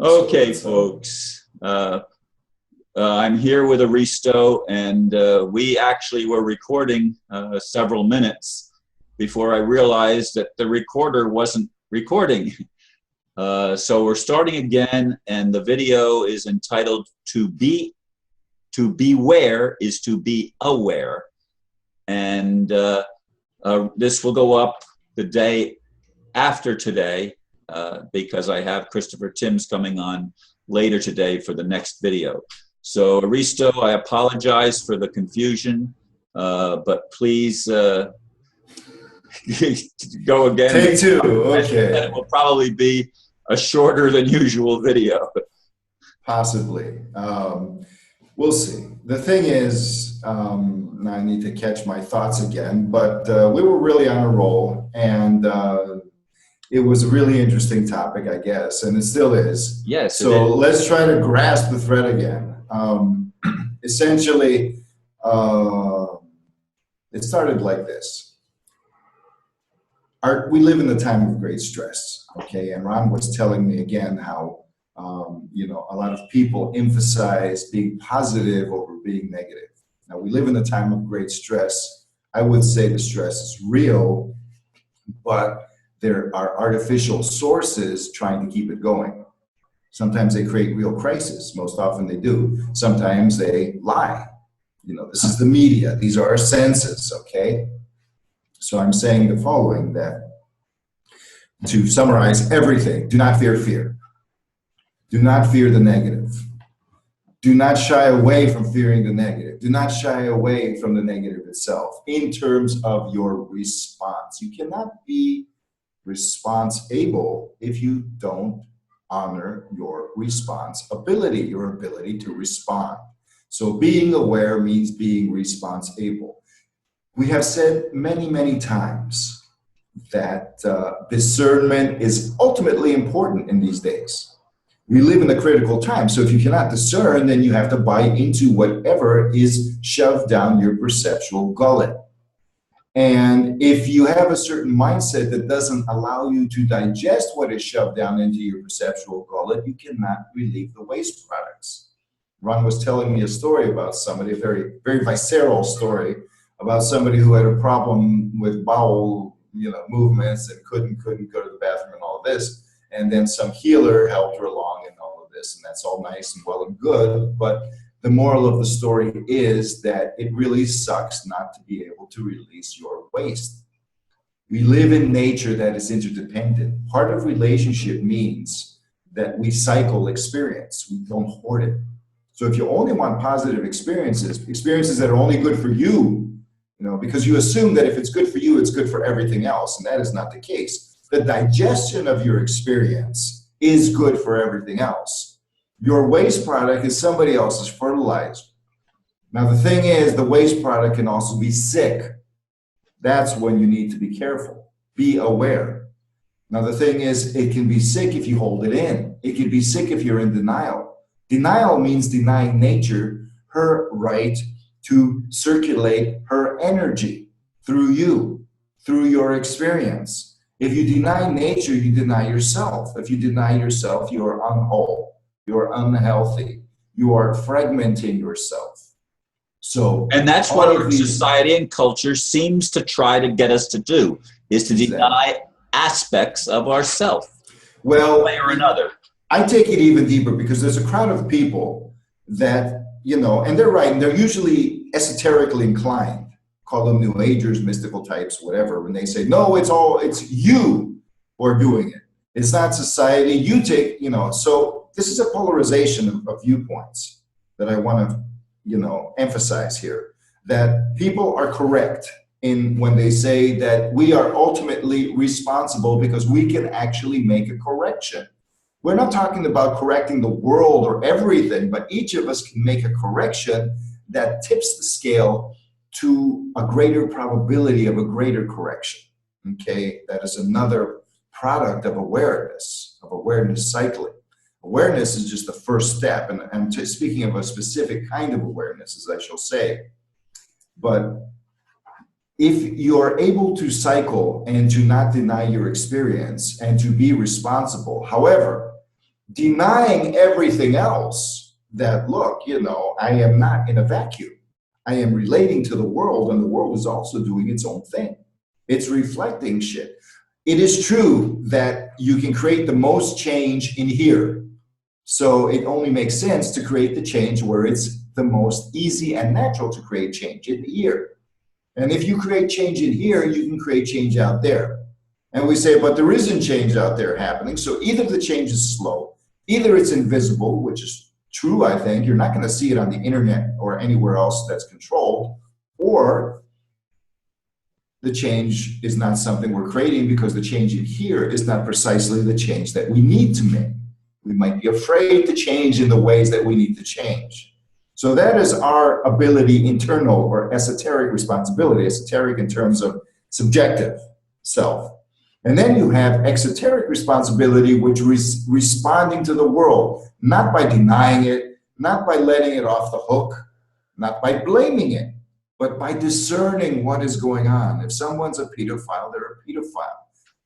Okay, folks. I'm here with Aristo, and we actually were recording several minutes before I realized that the recorder wasn't recording. So we're starting again, and the video is entitled "To Beware is to Be Aware," and this will go up the day after today. Because I have Christopher Timms coming on later today for the next video. So Aristo, I apologize for the confusion, but please go again. Take two, okay. And it will probably be a shorter than usual video. Possibly. We'll see. The thing is, I need to catch my thoughts again, but we were really on a roll, and it was a really interesting topic, I guess, and it still is. Yes. So let's try to grasp the thread again. Essentially, it started like this. We live in a time of great stress, okay? And Ron was telling me again how, a lot of people emphasize being positive over being negative. Now, we live in a time of great stress. I would say the stress is real, but there are artificial sources trying to keep it going. Sometimes they create real crisis. Most often they do. Sometimes they lie. This is the media. These are our senses, okay? So I'm saying the following, that to summarize everything: do not fear fear. Do not fear the negative. Do not shy away from fearing the negative. Do not shy away from the negative itself in terms of your response. You cannot be response-able if you don't honor your responsibility, your ability to respond. So being aware means being response-able. We have said many, many times that discernment is ultimately important in these days. We live in a critical time, so if you cannot discern, then you have to buy into whatever is shoved down your perceptual gullet. And if you have a certain mindset that doesn't allow you to digest what is shoved down into your perceptual gullet, you cannot relieve the waste products. Ron was telling me a story about somebody, a very, very visceral story about somebody who had a problem with bowel, movements and couldn't go to the bathroom and all of this. And then some healer helped her along and all of this, and that's all nice and well and good, but the moral of the story is that it really sucks not to be able to release your waste. We live in nature that is interdependent. Part of relationship means that we cycle experience. We don't hoard it. So if you only want positive experiences that are only good for you, because you assume that if it's good for you, it's good for everything else, and that is not the case. The digestion of your experience is good for everything else. Your waste product is somebody else's fertilizer. Now, the thing is, the waste product can also be sick. That's when you need to be careful. Be aware. Now, the thing is, it can be sick if you hold it in. It can be sick if you're in denial. Denial means denying nature her right to circulate her energy through you, through your experience. If you deny nature, you deny yourself. If you deny yourself, you are unwhole. You're unhealthy. You are fragmenting yourself. And that's what our society and culture seems to try to get us to do, is to deny aspects of ourself, one way or another. I take it even deeper, because there's a crowd of people that, and they're right, and they're usually esoterically inclined, call them New Agers, mystical types, whatever, when they say, no, it's you who are doing it. It's not society. You take, so this is a polarization of viewpoints that I want to, emphasize here, that people are correct when they say that we are ultimately responsible because we can actually make a correction. We're not talking about correcting the world or everything, but each of us can make a correction that tips the scale to a greater probability of a greater correction. Okay, that is another product of awareness cycling. Awareness is just the first step, and I'm speaking of a specific kind of awareness, as I shall say. But if you're able to cycle and to not deny your experience and to be responsible, however, denying everything else, that look, you know, I am not in a vacuum. I am relating to the world, and the world is also doing its own thing. It's reflecting shit. It is true that you can create the most change in here. So it only makes sense to create the change where it's the most easy and natural to create change, in here. And if you create change in here, you can create change out there. And we say, but there isn't change out there happening. So either the change is slow, either it's invisible, which is true, I think. You're not going to see it on the internet or anywhere else that's controlled, or the change is not something we're creating, because the change in here is not precisely the change that we need to make. We might be afraid to change in the ways that we need to change. So that is our ability, internal or esoteric responsibility, esoteric in terms of subjective self. And then you have exoteric responsibility, which is responding to the world, not by denying it, not by letting it off the hook, not by blaming it, but by discerning what is going on. If someone's a pedophile, they're a pedophile.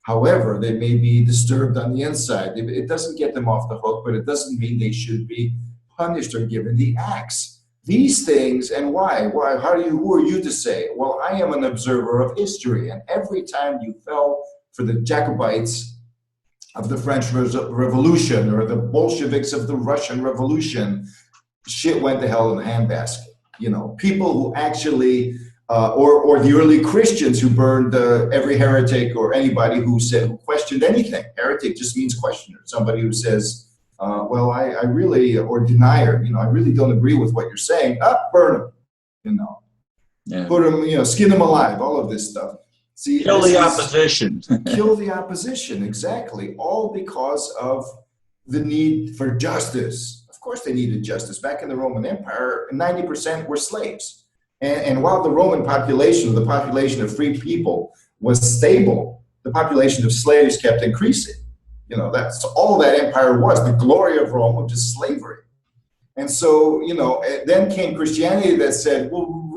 However, they may be disturbed on the inside. It doesn't get them off the hook, but it doesn't mean they should be punished or given the axe. These things, and why? Why? Who are you to say? Well, I am an observer of history, and every time you fell for the Jacobites of the French Revolution or the Bolsheviks of the Russian Revolution, shit went to hell in a handbasket. You know, people who actually, or the early Christians who burned every heretic or anybody who questioned anything. Heretic just means questioner. Somebody who says, well, I really, or denier, you know, I really don't agree with what you're saying. Burn them, you know, yeah. Put them, you know, skin them alive, all of this stuff. See, kill the opposition. Kill the opposition, exactly. All because of the need for justice. Of course they needed justice. Back in the Roman Empire, 90% were slaves. And while the Roman population, the population of free people, was stable, the population of slaves kept increasing. You know, that's all that empire was. The glory of Rome was just slavery. And so, you know, then came Christianity that said, well,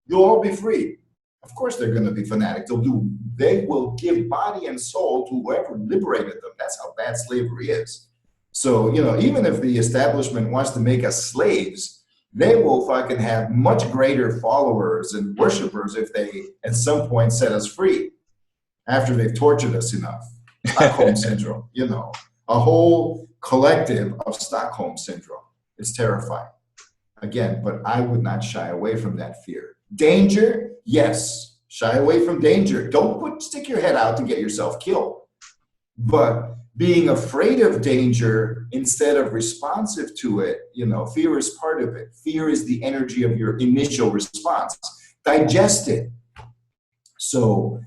you'll all be free. Of course they're going to be fanatic. They will give body and soul to whoever liberated them. That's how bad slavery is. So, you know, even if the establishment wants to make us slaves, they will fucking have much greater followers and worshipers if they at some point set us free after they've tortured us enough. Stockholm syndrome, you know, a whole collective of Stockholm syndrome. It's terrifying. Again, but I would not shy away from that fear. Danger, yes, shy away from danger. Don't stick your head out to get yourself killed. But being afraid of danger instead of responsive to it, you know, fear is part of it. Fear is the energy of your initial response. Digest it. So,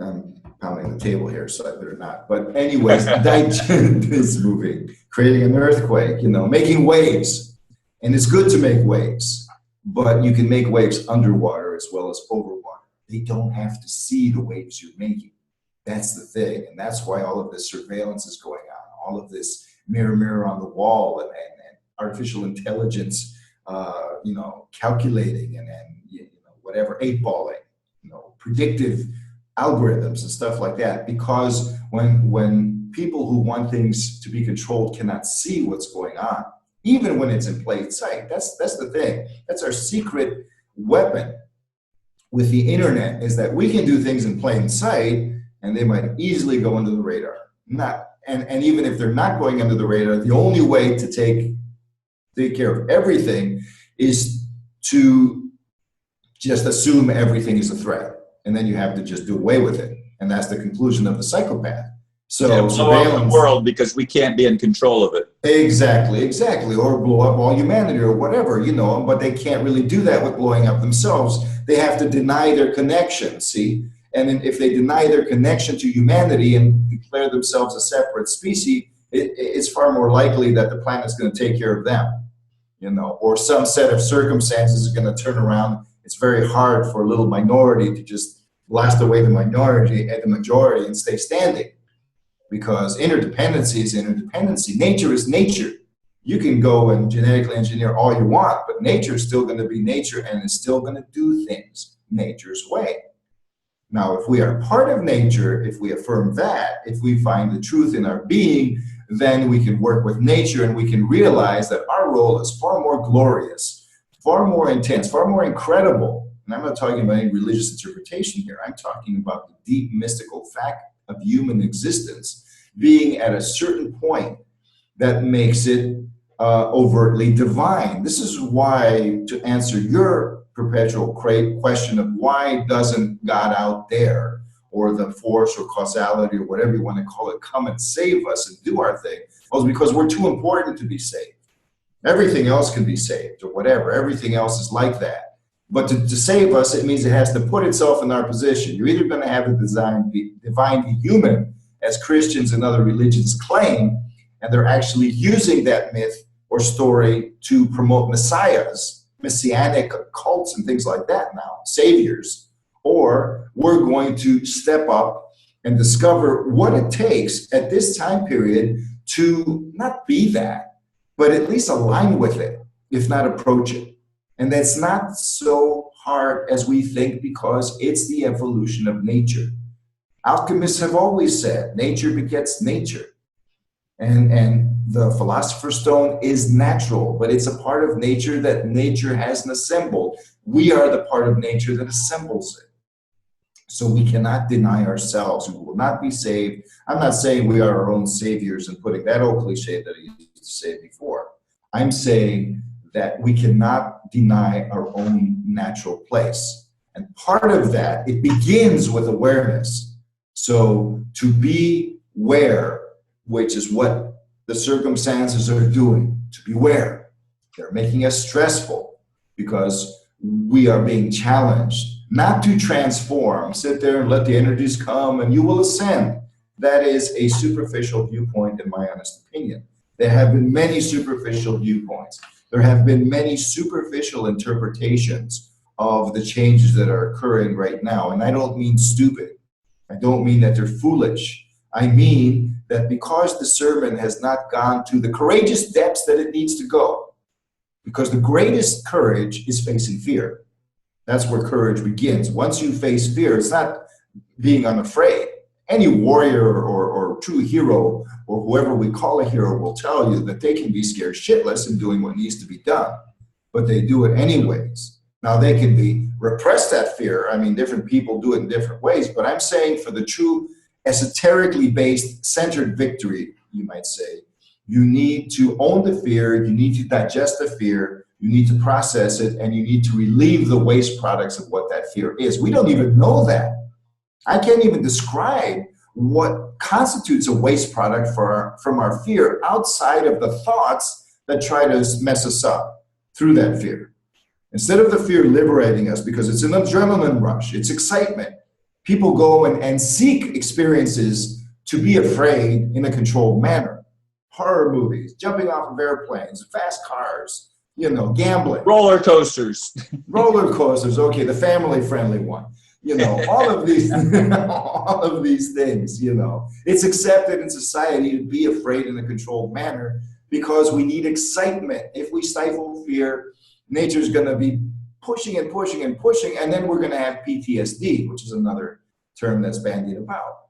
I'm pounding the table here, so I better not. But anyways, digest this movie, creating an earthquake, you know, making waves. And it's good to make waves, but you can make waves underwater as well as over water. They don't have to see the waves you're making. That's the thing. And that's why all of this surveillance is going on, all of this mirror on the wall and artificial intelligence, you know, calculating and you know, whatever, eight balling, you know, predictive algorithms and stuff like that. Because when people who want things to be controlled cannot see what's going on, even when it's in plain sight, that's the thing. That's our secret weapon with the internet, is that we can do things in plain sight and they might easily go under the radar. And even if they're not going under the radar, the only way to take care of everything is to just assume everything is a threat. And then you have to just do away with it. And that's the conclusion of the psychopath. So blow up the world because we can't be in control of it. Exactly. Or blow up all humanity or whatever, you know, but they can't really do that with blowing up themselves. They have to deny their connection, see? And then if they deny their connection to humanity and declare themselves a separate species, it's far more likely that the planet's going to take care of them, you know, or some set of circumstances is going to turn around. It's very hard for a little minority to just blast away the minority at the majority and stay standing. Because interdependency is interdependency. Nature is nature. You can go and genetically engineer all you want, but nature is still going to be nature and is still going to do things nature's way. Now, if we are part of nature, if we affirm that, if we find the truth in our being, then we can work with nature and we can realize that our role is far more glorious, far more intense, far more incredible. And I'm not talking about any religious interpretation here. I'm talking about the deep mystical fact of human existence being at a certain point that makes it overtly divine. This is why, to answer your perpetual question of why doesn't God out there, or the force or causality or whatever you want to call it, come and save us and do our thing, well, it's because we're too important to be saved. Everything else can be saved or whatever. Everything else is like that. But to save us, it means it has to put itself in our position. You're either going to have the divine be human, as Christians and other religions claim, and they're actually using that myth or story to promote messiahs, messianic cults and things like that now, saviors. Or we're going to step up and discover what it takes at this time period to not be that, but at least align with it, if not approach it. And that's not so hard as we think, because it's the evolution of nature. Alchemists have always said nature begets nature. And the philosopher's stone is natural, but it's a part of nature that nature hasn't assembled. We are the part of nature that assembles it. So we cannot deny ourselves. We will not be saved. I'm not saying we are our own saviors and putting that old cliche that I used to say before. I'm saying that we cannot deny our own natural place. And part of that, it begins with awareness. So to be aware, which is what the circumstances are doing, to be aware. They're making us stressful because we are being challenged. Not to transform, sit there and let the energies come and you will ascend. That is a superficial viewpoint, in my honest opinion. There have been many superficial viewpoints. There have been many superficial interpretations of the changes that are occurring right now. And I don't mean stupid. I don't mean that they're foolish. I mean that because the sermon has not gone to the courageous depths that it needs to go. Because the greatest courage is facing fear. That's where courage begins. Once you face fear, it's not being unafraid. Any warrior or true hero, or whoever we call a hero, will tell you that they can be scared shitless in doing what needs to be done, but they do it anyways. Now, they can repress that fear. I mean, different people do it in different ways, but I'm saying for the true esoterically based centered victory, you might say, you need to own the fear, you need to digest the fear, you need to process it, and you need to relieve the waste products of what that fear is. We don't even know that. I can't even describe what constitutes a waste product from our fear outside of the thoughts that try to mess us up through that fear. Instead of the fear liberating us, because it's an adrenaline rush, it's excitement, people go and seek experiences to be afraid in a controlled manner. Horror movies, jumping off of airplanes, fast cars, gambling. Roller coasters. Roller coasters, okay, the family-friendly one. All of these, all of these things, It's accepted in society to be afraid in a controlled manner because we need excitement. If we stifle fear, nature's going to be pushing and pushing and pushing, and then we're going to have PTSD, which is another term that's bandied about.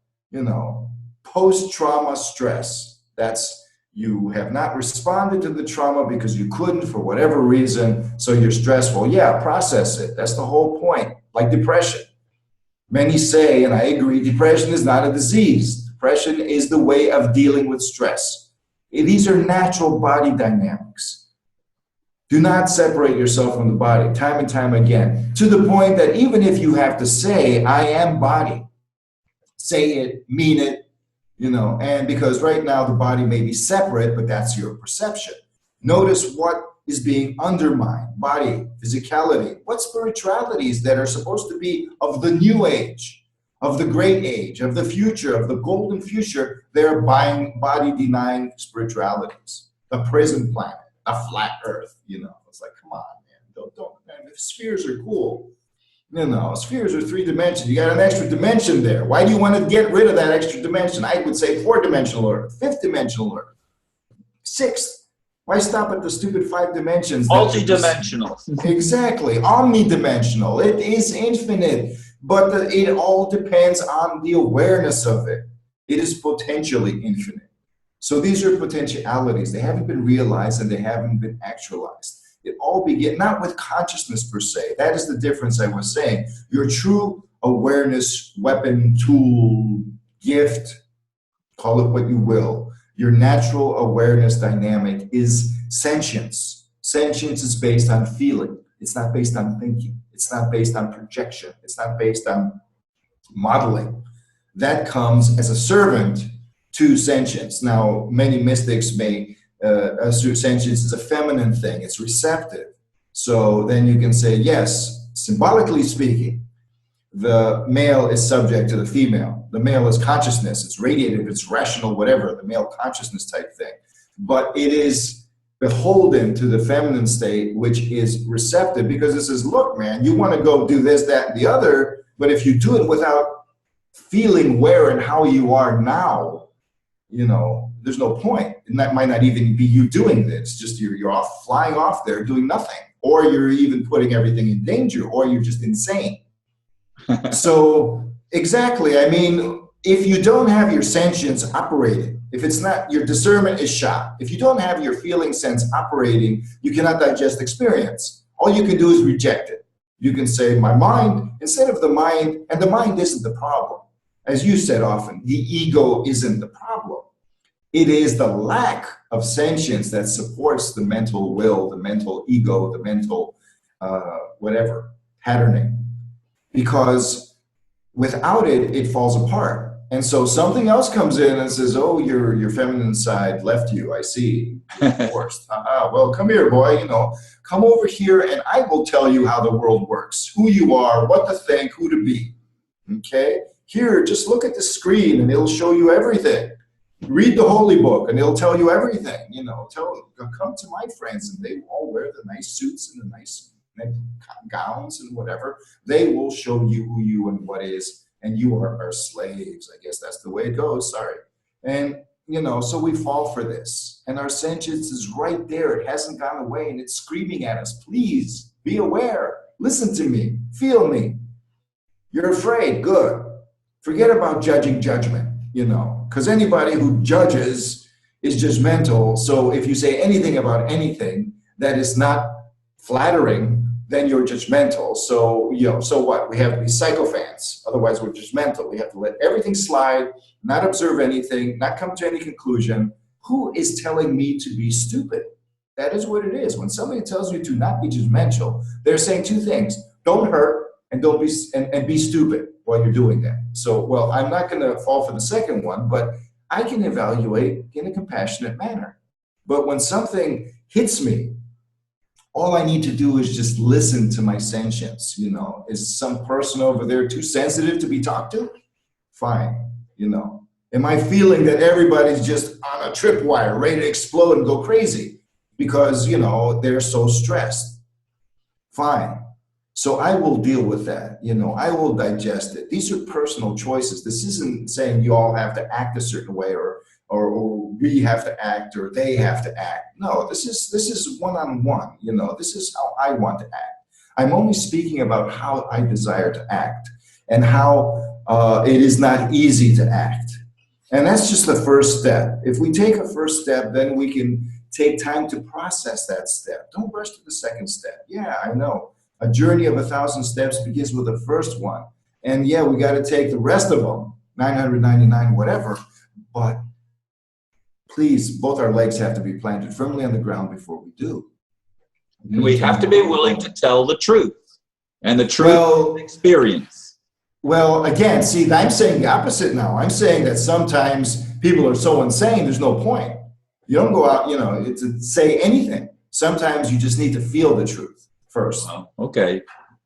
Post-trauma stress. That's you have not responded to the trauma because you couldn't for whatever reason, so you're stressful. Yeah, process it. That's the whole point. Like depression. Many say, and I agree, depression is not a disease. Depression is the way of dealing with stress. These are natural body dynamics. Do not separate yourself from the body, time and time again, to the point that even if you have to say, I am body, say it, mean it, and because right now the body may be separate, but that's your perception. Notice what is being undermined: body, physicality. What spiritualities that are supposed to be of the new age, of the great age, of the future, of the golden future, they're body denying spiritualities. The prison planet, a flat earth, It's like, come on, man, don't, man, spheres are cool. Spheres are 3 dimensions. You got an extra dimension there. Why do you want to get rid of that extra dimension? I would say 4-dimensional Earth, 5th-dimensional Earth, 6th. Why stop at the stupid 5 dimensions? Multi-dimensional. Exactly. Omnidimensional. It is infinite, but it all depends on the awareness of it. It is potentially infinite. So these are potentialities. They haven't been realized and they haven't been actualized. It all begins not with consciousness per se. That is the difference I was saying. Your true awareness, weapon, tool, gift, call it what you will, your natural awareness dynamic is sentience. Sentience is based on feeling. It's not based on thinking. It's not based on projection. It's not based on modeling. That comes as a servant to sentience. Now, many mystics may assume sentience is a feminine thing. It's receptive. So then you can say, yes, symbolically speaking, the male is subject to the female. The male is consciousness. It's radiative, it's rational, whatever, the male consciousness type thing. But it is beholden to the feminine state, which is receptive, because it says, look, man, you want to go do this, that, and the other, but if you do it without feeling where and how you are now, you know, there's no point. And that might not even be you doing this, just you're off, flying off there doing nothing, or you're even putting everything in danger, or you're just insane. So exactly, I mean, if you don't have your sentience operating, if it's not, your discernment is shot. If you don't have your feeling sense operating, you cannot digest experience. All you can do is reject it. You can say, my mind, instead of the mind, and the mind isn't the problem. As you said often, the ego isn't the problem. It is the lack of sentience that supports the mental will, the mental ego, the mental whatever, patterning. Because without it, it falls apart. And so something else comes in and says, oh, your feminine side left you, I see. You're divorced. Well, come here, boy, you know, come over here and I will tell you how the world works, who you are, what to think, who to be. Okay? Here, just look at the screen and it'll show you everything. Read the holy book and it'll tell you everything. You know, come to my friends and they all wear the nice suits and the nice gowns and whatever. They will show you who you and what is, and you are slaves. I guess that's the way it goes. Sorry. And, you know, so we fall for this. And our sentience is right there. It hasn't gone away and it's screaming at us. Please be aware. Listen to me. Feel me. You're afraid. Good. Forget about judging judgment, you know, because anybody who judges is judgmental. So if you say anything about anything that is not flattering, then you're judgmental. So, you know, so what? We have to be sycophants. Otherwise, we're judgmental. We have to let everything slide, not observe anything, not come to any conclusion. Who is telling me to be stupid? That is what it is. When somebody tells you to not be judgmental, they're saying two things: don't hurt and don't be and be stupid while you're doing that. So, well, I'm not going to fall for the second one, but I can evaluate in a compassionate manner. But when something hits me, all I need to do is just listen to my sentience. You know, is some person over there too sensitive to be talked to? Fine. You know, am I feeling that everybody's just on a tripwire, ready to explode and go crazy because, you know, they're so stressed? Fine. So I will deal with that. You know, I will digest it. These are personal choices. This isn't saying you all have to act a certain way or we have to act or they have to act. No, this is one-on-one. You know, this is how I want to act. I'm only speaking about how I desire to act and how it is not easy to act. And that's just the first step. If we take a first step, then we can take time to process that step. Don't rush to the second step. Yeah, I know. A journey of 1,000 steps begins with the first one. And yeah, we got to take the rest of them, 999, whatever. But please, both our legs have to be planted firmly on the ground before we do. We have to be willing to tell the truth. And the truth is experience. Well, again, see, I'm saying the opposite now. I'm saying that sometimes people are so insane, there's no point. You don't go out, you know, to say anything. Sometimes you just need to feel the truth first. Oh, okay.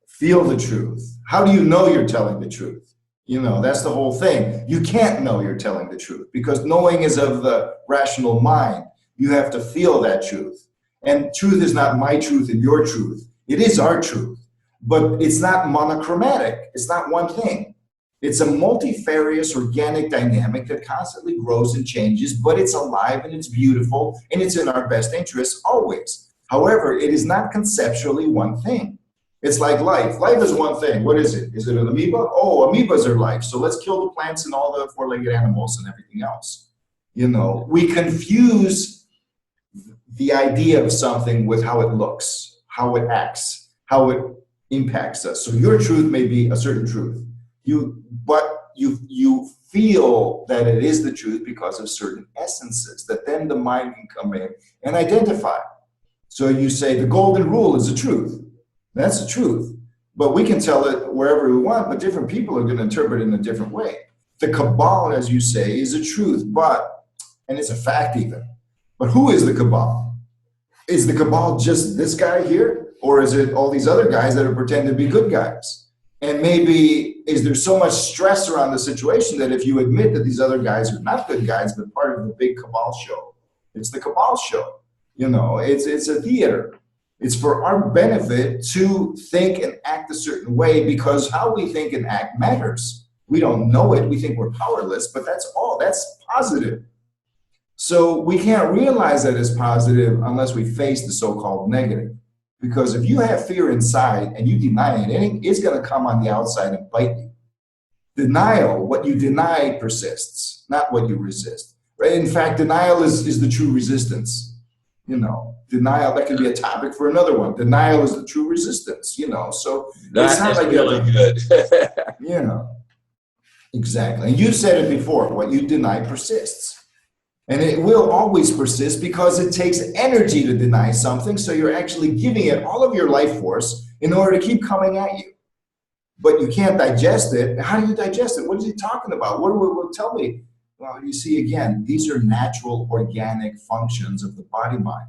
Feel the truth. How do you know you're telling the truth? You know, that's the whole thing. You can't know you're telling the truth because knowing is of the rational mind. You have to feel that truth. And truth is not my truth and your truth. It is our truth. But it's not monochromatic. It's not one thing. It's a multifarious organic dynamic that constantly grows and changes, but it's alive and it's beautiful and it's in our best interests always. However, it is not conceptually one thing. It's like life. Life is one thing. What is it? Is it an amoeba? Oh, amoebas are life. So let's kill the plants and all the four-legged animals and everything else. You know, we confuse the idea of something with how it looks, how it acts, how it impacts us. So your truth may be a certain truth. But you feel that it is the truth because of certain essences that then the mind can come in and identify. So you say the golden rule is the truth. That's the truth. But we can tell it wherever we want, but different people are going to interpret it in a different way. The cabal, as you say, is the truth, and it's a fact even. But who is the cabal? Is the cabal just this guy here? Or is it all these other guys that are pretending to be good guys? And maybe is there so much stress around the situation that if you admit that these other guys are not good guys, but part of the big cabal show, it's the cabal show. You know, it's a theater. It's for our benefit to think and act a certain way because how we think and act matters. We don't know it. We think we're powerless, but that's all. That's positive. So we can't realize that it's positive unless we face the so-called negative. Because if you have fear inside and you deny it, it's going to come on the outside and bite you. Denial, what you deny persists, not what you resist. Right? In fact, denial is the true resistance. You know, denial, that could be a topic for another one. Denial is the true resistance, you know. So it's not like really good. You know, exactly. And you said it before, what you deny persists. And it will always persist because it takes energy to deny something. So you're actually giving it all of your life force in order to keep coming at you. But you can't digest it. How do you digest it? What is he talking about? What tell me? Well, you see, again, these are natural organic functions of the body mind.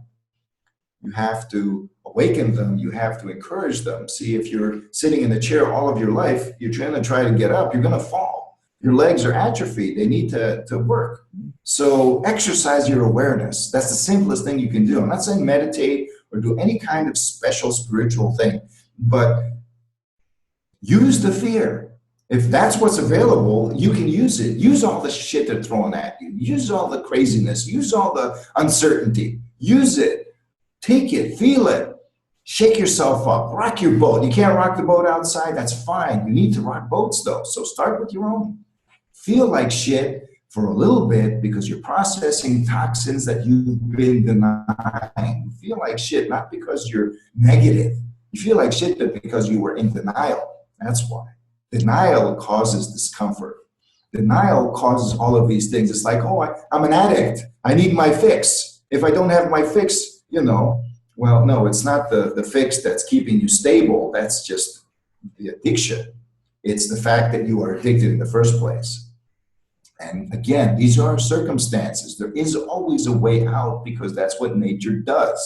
You have to awaken them. You have to encourage them. See, if you're sitting in a chair all of your life, you're trying to try to get up, you're going to fall. Your legs are atrophied. They need to work. So exercise your awareness. That's the simplest thing you can do. I'm not saying meditate or do any kind of special spiritual thing, but use the fear. If that's what's available, you can use it. Use all the shit they're throwing at you. Use all the craziness. Use all the uncertainty. Use it. Take it. Feel it. Shake yourself up. Rock your boat. You can't rock the boat outside. That's fine. You need to rock boats, though. So start with your own. Feel like shit for a little bit because you're processing toxins that you've been denying. You feel like shit, not because you're negative. You feel like shit because you were in denial. That's why. Denial causes discomfort. Denial causes all of these things. It's like, oh, I'm an addict. I need my fix. If I don't have my fix, you know, well, no, it's not the fix that's keeping you stable. That's just the addiction. It's the fact that you are addicted in the first place. And again, these are circumstances. There is always a way out because that's what nature does.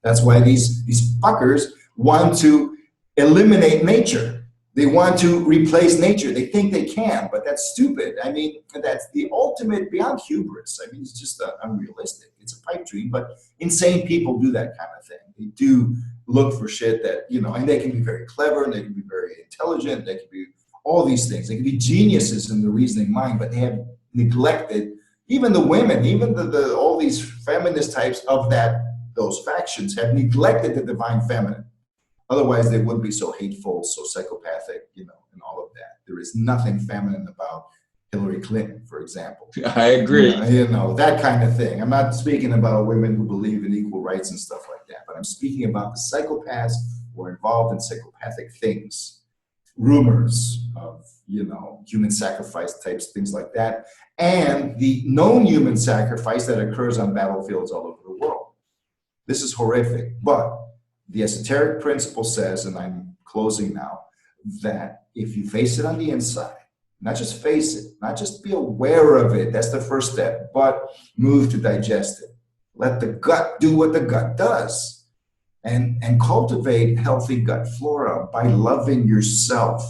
That's why these fuckers want to eliminate nature. They want to replace nature. They think they can, but that's stupid. I mean, that's the ultimate beyond hubris. I mean, it's just unrealistic. It's a pipe dream, but insane people do that kind of thing. They do look for shit that, you know, and they can be very clever, and they can be very intelligent, they can be all these things. They can be geniuses in the reasoning mind, but they have neglected, even the women, even the all these feminist types of those factions have neglected the divine feminine. Otherwise, they wouldn't be so hateful, so psychopathic, you know, and all of that. There is nothing feminine about Hillary Clinton, for example. I agree. You know, that kind of thing. I'm not speaking about women who believe in equal rights and stuff like that, but I'm speaking about the psychopaths who are involved in psychopathic things, rumors of, you know, human sacrifice types, things like that, and the known human sacrifice that occurs on battlefields all over the world. This is horrific, but the esoteric principle says, and I'm closing now, that if you face it on the inside, not just face it, not just be aware of it, that's the first step, but move to digest it. Let the gut do what the gut does, and cultivate healthy gut flora by loving yourself,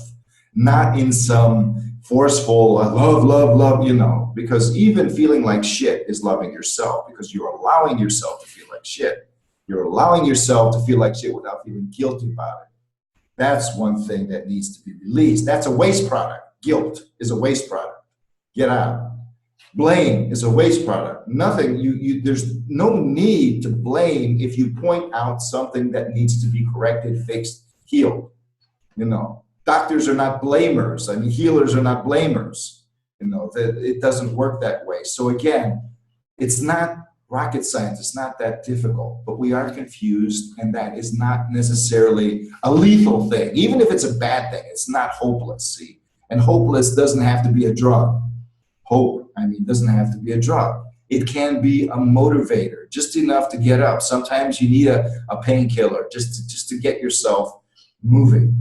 not in some forceful love, you know, because even feeling like shit is loving yourself because you're allowing yourself to feel like shit. You're allowing yourself to feel like shit without feeling guilty about it. That's one thing that needs to be released. That's a waste product. Guilt is a waste product. Get out. Blame is a waste product. Nothing, there's no need to blame if you point out something that needs to be corrected, fixed, healed. You know, doctors are not blamers. I mean, healers are not blamers. You know, that it doesn't work that way. So again, It's not rocket science. It's not that difficult, but we are confused, and that is not necessarily a lethal thing. Even if it's a bad thing, it's not hopeless, see? And hopeless doesn't have to be a drug. Hope, I mean, doesn't have to be a drug. It can be a motivator, just enough to get up. Sometimes you need a painkiller just to get yourself moving.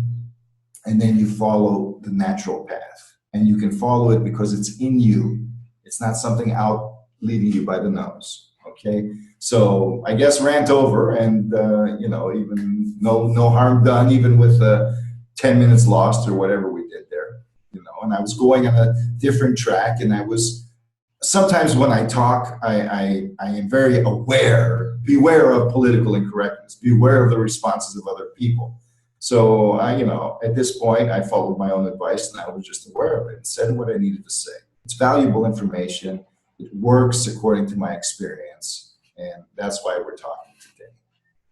And then you follow the natural path. And you can follow it because it's in you. It's not something out leading you by the nose. Okay, so I guess rant over, and you know, even no harm done, even with 10 minutes lost or whatever we did there, you know. And I was going on a different track, and I was sometimes when I talk, I am very aware, beware of political incorrectness, beware of the responses of other people. So I, you know, at this point, I followed my own advice, and I was just aware of it and said what I needed to say. It's valuable information. It works according to my experience, and that's why we're talking today.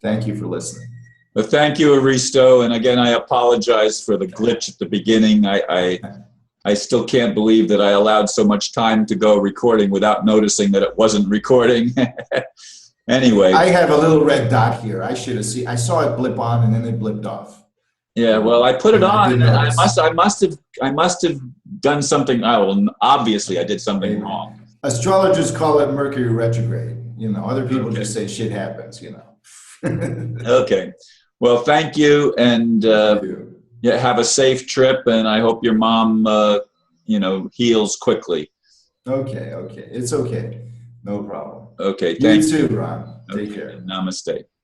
Thank you for listening. Well, thank you, Aristo. And again, I apologize for the glitch at the beginning. I still can't believe that I allowed so much time to go recording without noticing that it wasn't recording. Anyway. I have a little red dot here. I should have seen. I saw it blip on, and then it blipped off. Yeah, well, I put it on, and I must have done something. Well, obviously, I did something wrong. Astrologers call it Mercury retrograde. You know, other people just say shit happens. You know. Okay. Well, thank you, and yeah, have a safe trip, and I hope your mom, you know, heals quickly. Okay. It's okay. No problem. Okay. Thank you too, Ron. Take care. Namaste.